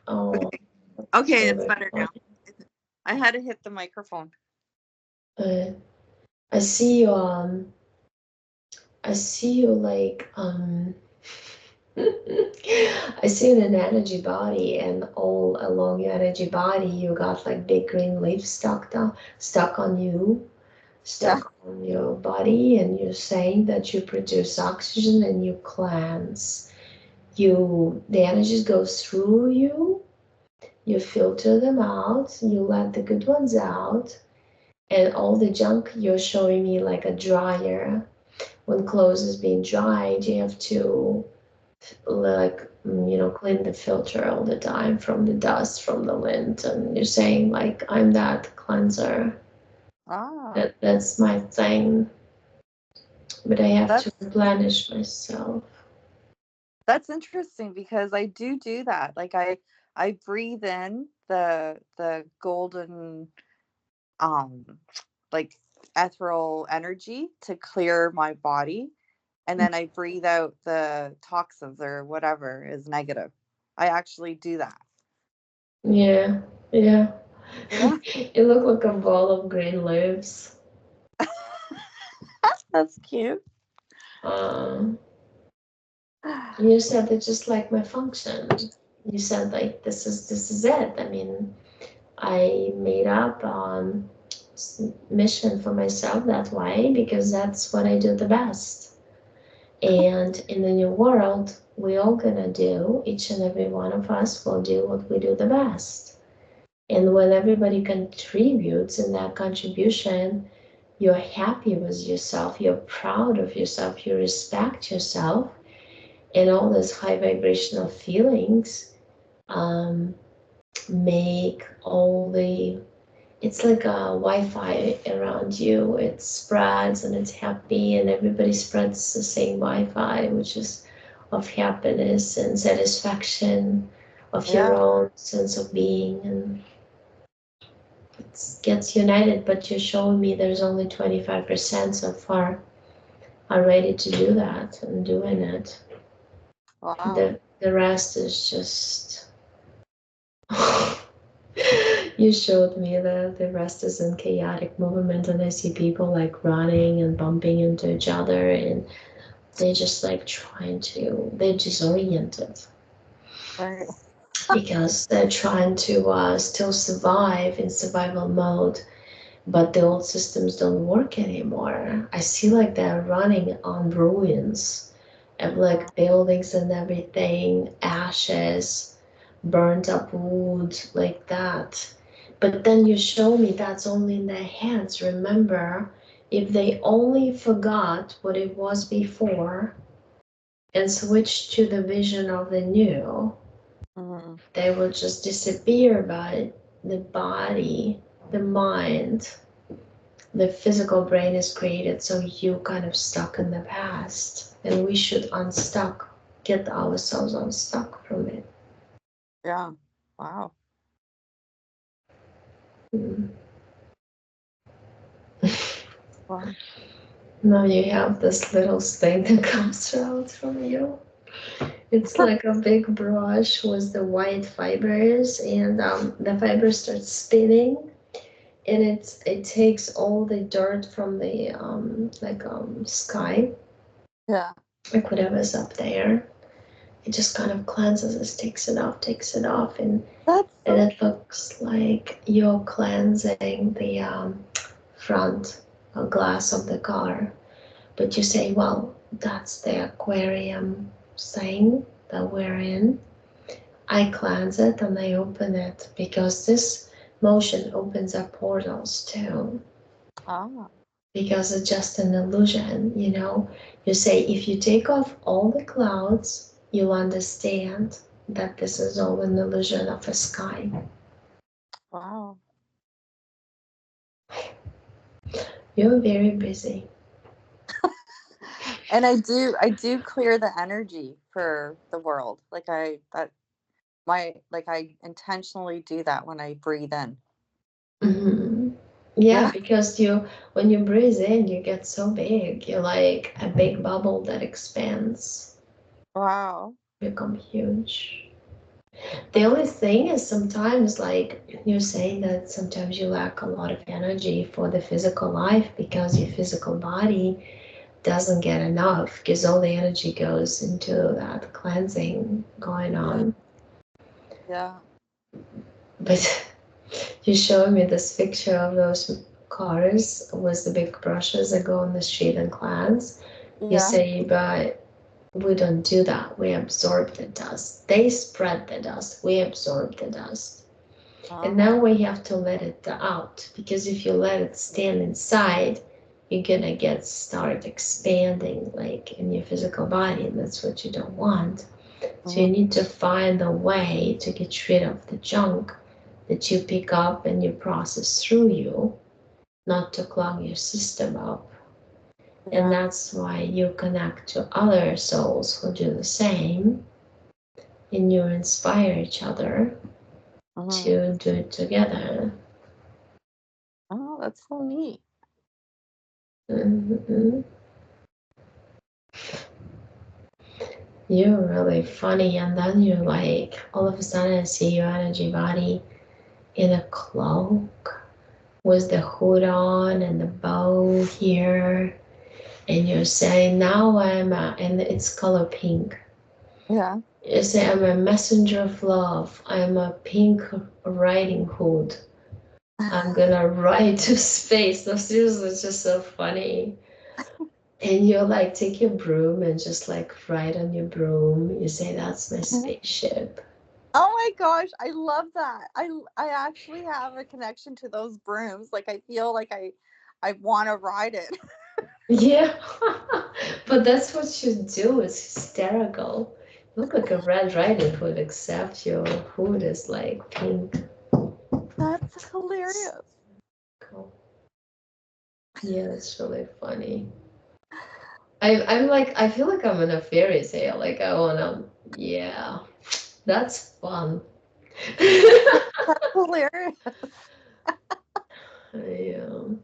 Oh, Okay, so it's very better now. funny. I had to hit the microphone. Uh, I see you. I see you like I see an energy body, and all along your energy body, you got like big green leaves stuck on you, Yeah. stuck on your body, and you're saying that you produce oxygen and you cleanse. The energies go through you. You filter them out. You let the good ones out, and all the junk you're showing me like a dryer. When clothes is being dried, you have to like clean the filter all the time from the dust from the lint, and you're saying like I'm that cleanser. Ah, That's my thing, but I have to that's replenish myself. that's interesting because I do that. Like I breathe in the golden um like ethereal energy to clear my body, and then I breathe out the toxins or whatever is negative. I actually do that. Yeah, yeah. Yeah. You look like a ball of green leaves. That's cute. um you said it's just like my function. You said like this is it. I mean, I made up mission for myself that way because that's what I do the best. And in the new world, we all gonna do, each and every one of us will do what we do the best. And when everybody contributes in that contribution, you're happy with yourself, you're proud of yourself, you respect yourself, and all those high vibrational feelings um, make all the it's like a Wi-Fi around you. It spreads and it's happy, and everybody spreads the same Wi-Fi, which is of happiness and satisfaction of your Yeah. own sense of being, and it gets united. But you're showing me there's only 25% so far are ready to do that and doing it. Wow. The rest is just you showed me that the rest is in chaotic movement, and I see people like running and bumping into each other, and they're just like they're disoriented Right. because they're trying to still survive in survival mode, but the old systems don't work anymore. I see like they're running on ruins of Uh, like buildings and everything, ashes, burnt up wood, like that. But then you show me that's only in their hands. Remember, if they only forgot what it was before and switched to the vision of the new, mm, they will just disappear. But the body, the mind, the physical brain is created so you kind of stuck in the past, and we should unstuck, get ourselves unstuck from it. yeah. Wow. Mm. Wow. Now you have this little thing that comes out from you. It's like a big brush with the white fibers, and the fibers start spinning, and it takes all the dirt from the sky, Yeah. like whatever's up there. It just kind of cleanses it, takes it off, That's and so it looks like you're cleansing the front glass of the car. But you say, well, that's the aquarium thing that we're in. I cleanse it and I open it because this motion opens up portals too. ah. Because it's just an illusion, You say, if you take off all the clouds, you'll understand that this is all an illusion of a sky. Wow. You're very busy. And I do clear the energy for the world. Like I that my like I intentionally do that when I breathe in. Hmm. Yeah, Yeah. because when you breathe in, you get so big. You're like a big bubble that expands, Wow. become huge. The only thing is sometimes, like you're saying, that sometimes you lack a lot of energy for the physical life because your physical body doesn't get enough because all the energy goes into that cleansing going Yeah. on. Yeah. But you showed me this picture of those cars with the big brushes that go on the street and cleanse. You Yeah. say, but we don't do that. We absorb the dust. They spread the dust. We absorb the dust. And now Oh. we have to let it out because if you let it stand inside, you're gonna get start expanding like in your physical body, and that's what you don't want. So you Mhm. need to find a way to get rid of the junk that you pick up and you process through you, not to clog your system up. And Yeah. that's why you connect to other souls who do the same, and you inspire each other Mhm. to do it together. Oh, that's so neat. Mhm. You're really funny, and then you're like, all of a sudden, I see your energy body in a cloak with the hood on and the bow here, and you're saying, now and it's color pink. Yeah. You say, I'm a messenger of love. I'm a pink riding hood. I'm gonna ride to space. No, seriously, it's just so funny. And you like take your broom and just like ride on your broom. You say, that's my spaceship. Oh my gosh, I love that. I actually have a connection to those brooms. Like I feel like I want to ride it. Yeah, but that's what you do. It's hysterical. You look like a Red Riding Hood, except your hood is like pink. That's hilarious. Cool. Yeah, it's really funny. I'm like, I feel like I'm in a fairy tale. Like I wanna, yeah, that's fun. That's hilarious. Yeah.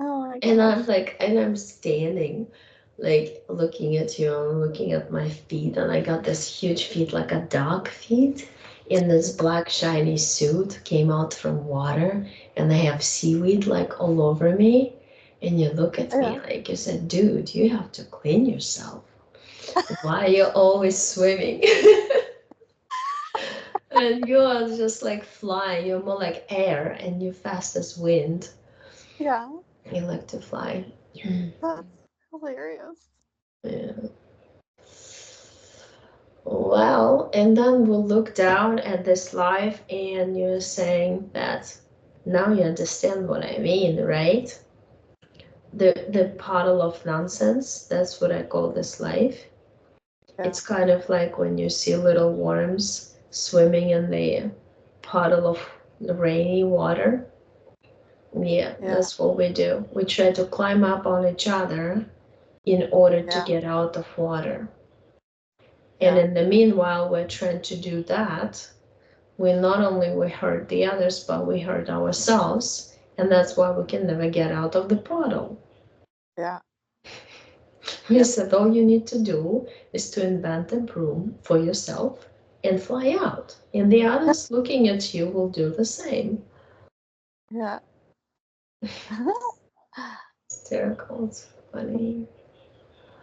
Oh my And I'm gosh. like, and I'm standing, like looking at you, I'm looking at my feet, and I got this huge feet, like a dog feet, in this black shiny suit, came out from water, and I have seaweed like all over me. And you look at me Yeah. like you said, dude, you have to clean yourself. Why are you always swimming? And you are just like flying, you're more like air, and you're fast as wind. Yeah. You like to fly. That's hilarious. Yeah. Well, and then we'll look down at this life, and you're saying that now you understand what I mean, right? The puddle of nonsense, that's what I call this life. Yeah. It's kind of like when you see little worms swimming in the puddle of the rainy water. Yeah, Yeah. that's what we do. We try to climb up on each other in order to Yeah. get out of water. And Yeah. in the meanwhile, we're trying to do that. We not only we hurt the others, but we hurt ourselves. And that's why we can never get out of the puddle. Yeah. We Yep. said all you need to do is to invent a broom for yourself and fly out. And the others looking at you will do the same. Yeah. Hysterical, it's funny.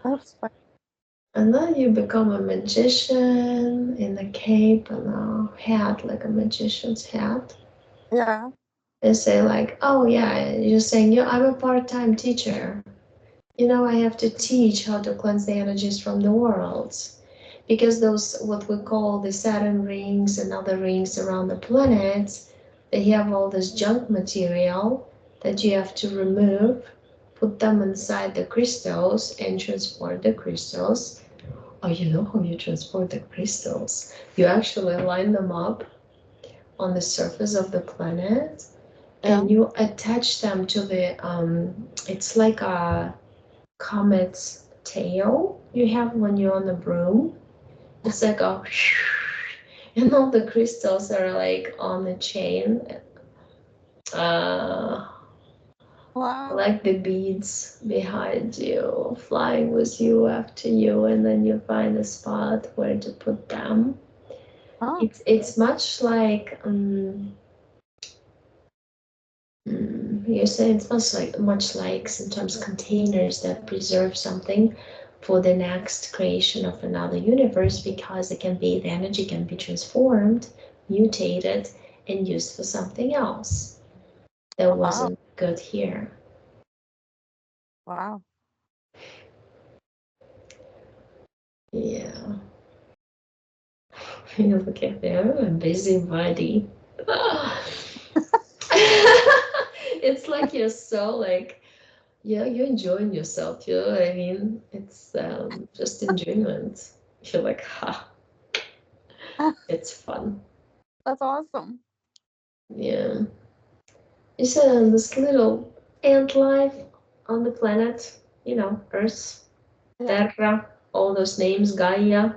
That's fun. And then you become a magician in a cape and a hat, like a magician's hat. Yeah. And say like, oh yeah, you're saying, yeah, I'm a part-time teacher. You know, I have to teach how to cleanse the energies from the worlds. Because those, what we call the Saturn rings and other rings around the planets, they have all this junk material that you have to remove, put them inside the crystals, and transport the crystals. Oh, you know how you transport the crystals? You actually line them up on the surface of the planet, Yeah. and you attach them to the, it's like a comet's tail you have when you're on the broom. It's like a, and all the crystals are like on the chain, uh, Wow. like the beads behind you, flying with you after you, and then you find a spot where to put them. Oh, It's much like you say it's much like sometimes containers that preserve something for the next creation of another universe, because it can be, the energy can be transformed, mutated, and used for something else that wow. wasn't good here. Wow. Yeah. You look at me, I'm a busybody. It's like you're so like, yeah, you're enjoying yourself, you know what I mean? It's just enjoyment. You're like, ha, it's fun. That's awesome. Yeah. You said on this little ant life on the planet, Earth, Yeah. Terra, all those names, Gaia.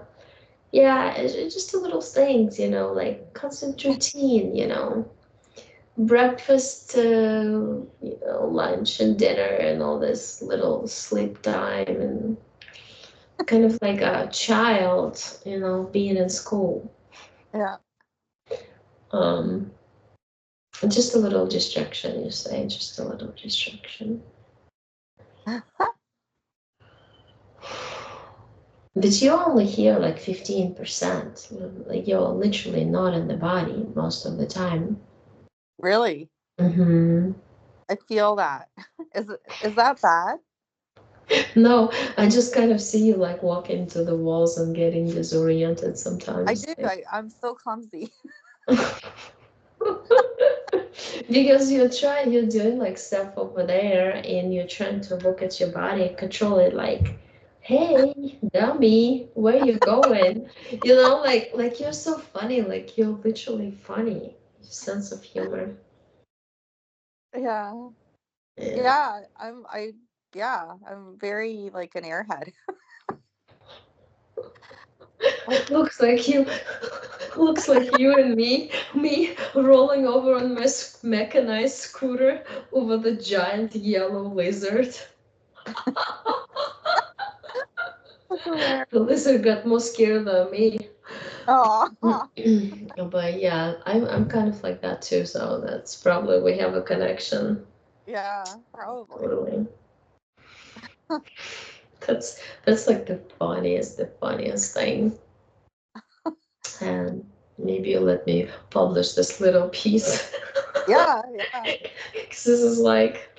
Yeah, it's just the little things, like constant routine, breakfast, lunch and dinner and all this little sleep time, and kind of like a child, being in school. Yeah. Um, just a little distraction, you say, just a little distraction. But you only hear like 15%. Like you're literally not in the body most of the time. Really? Hmm. I feel that. Is that bad? No, I just kind of see you like walking to the walls and getting disoriented I sometimes. do. I'm so clumsy. Because you're doing like stuff over there and you're trying to look at your body, control it, like, hey, dummy, where you going? Like you're so funny, like you're literally funny. Your sense of humor. Yeah. Yeah. Yeah. I'm very like an airhead. Looks like you, looks like you and me rolling over on my mechanized scooter over the giant yellow lizard. That's hilarious. The lizard got more scared than me. Oh, But yeah, I'm kind of like that too, so that's probably we have a connection. yeah, probably. Totally. That's like the funniest thing. And maybe you let me publish this little piece. Yeah, yeah. Because this is like,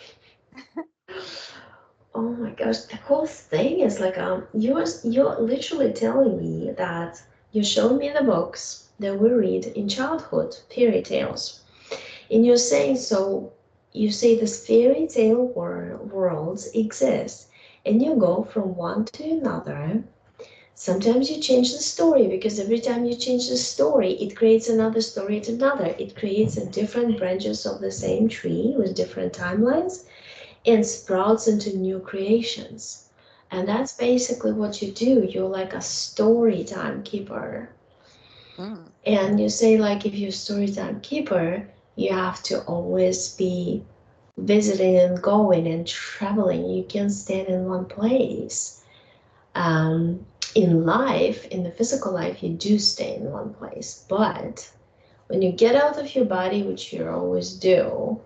oh my gosh, the whole thing is like, you're literally telling me that you're showing me the books that we read in childhood, fairy tales. And you're saying, so you say this fairy tale worlds exist, and you go from one to another. Sometimes you change the story, because every time you change the story, it creates another story to another. It creates a different branches of the same tree with different timelines and sprouts into new creations. And that's basically what you do. You're like a story time keeper. Mm, And you say, like, if you're a story time keeper, you have to always be visiting and going and traveling. You can't stand in one place. In life, in the physical life, you do stay in one place. But when you get out of your body, which you always do, mm.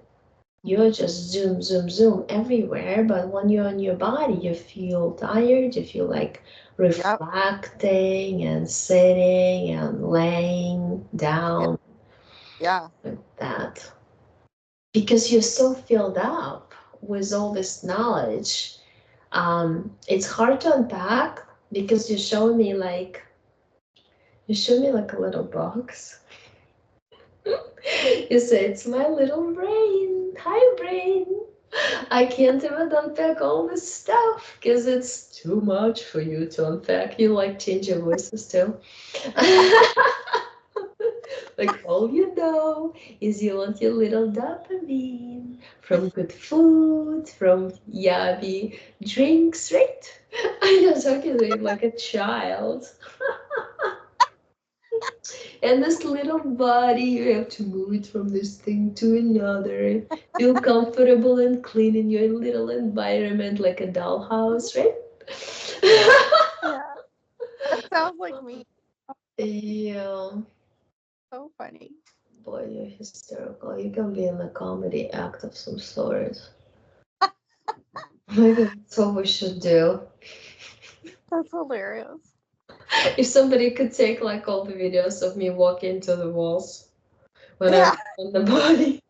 you're just zoom, zoom, zoom everywhere. But when you're in your body, you feel tired, you feel like Yep. reflecting and sitting and laying Yeah. down Yeah. like that. Because you're so filled up with all this knowledge. It's hard to unpack, because you show me like a little box. You say, it's my little brain. Hi, brain. I can't even unpack all this stuff because it's too much for you to unpack. You like change your voices too. Like, all you know is you want your little dopamine from good food, from yummy drinks, right? I'm talking to you like a child. And this little body, you have to move it from this thing to another. Feel comfortable and clean in your little environment like a dollhouse, right? Yeah. That sounds like me. Yeah. so funny. Boy, you're hysterical. You can be in a comedy act of some sort. Maybe that's what we should do. That's hilarious. If somebody could take like all the videos of me walking to the walls when I'm Yeah, on the body.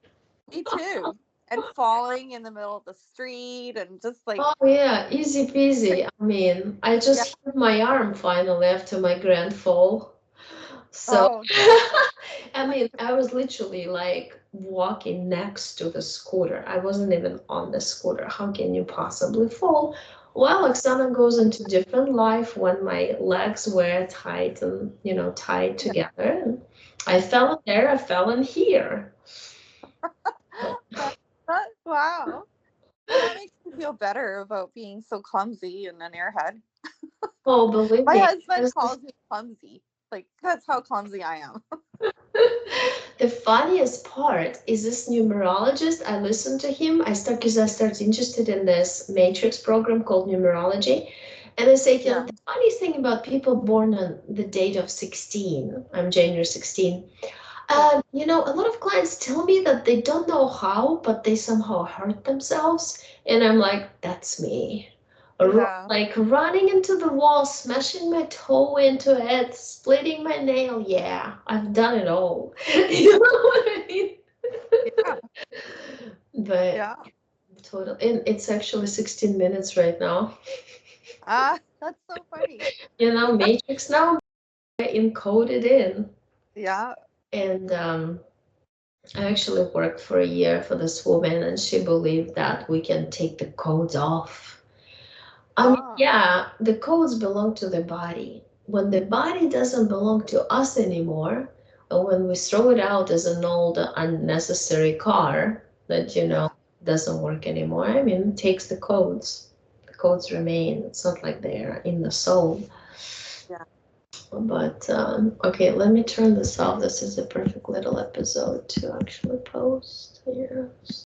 me too. And falling in the middle of the street and just like, Oh yeah, easy peasy. I mean, I yeah. just hit my arm finally after my grand fall. So, Oh, no. I mean, I was literally like walking next to the scooter. I wasn't even on the scooter. How can you possibly fall? Well, Oksana goes into different life when my legs were tight and, tied Yeah, together. And I yeah. fell in there, I fell in here. That, wow. Well, that makes me feel better about being so clumsy and an airhead. Oh, believe My me, husband calls me clumsy. Like, that's how clumsy I am. the funniest part is this numerologist. I listened to him. Because I started interested in this matrix program called Numerology. And I say, Yeah. the funniest thing about people born on the date of 16, I'm January 16, Yeah. a lot of clients tell me that they don't know how, but they somehow hurt themselves. And I'm like, that's me. Yeah. Like running into the wall, smashing my toe into it, splitting my nail. Yeah, I've done it all. You know what I mean? Yeah. But Yeah. total, and it's actually 16 minutes right now. Ah, that's so funny. Matrix now encoded in. Yeah. And I actually worked for a year for this woman, and she believed that we can take the codes off. I mean, Ah, yeah, the codes belong to the body. When the body doesn't belong to us anymore, or when we throw it out as an old unnecessary car that, yeah. doesn't work anymore, I mean, it takes the codes. The codes remain. It's not like they're in the soul. Yeah. But okay, let me turn this off. This is a perfect little episode to actually post here.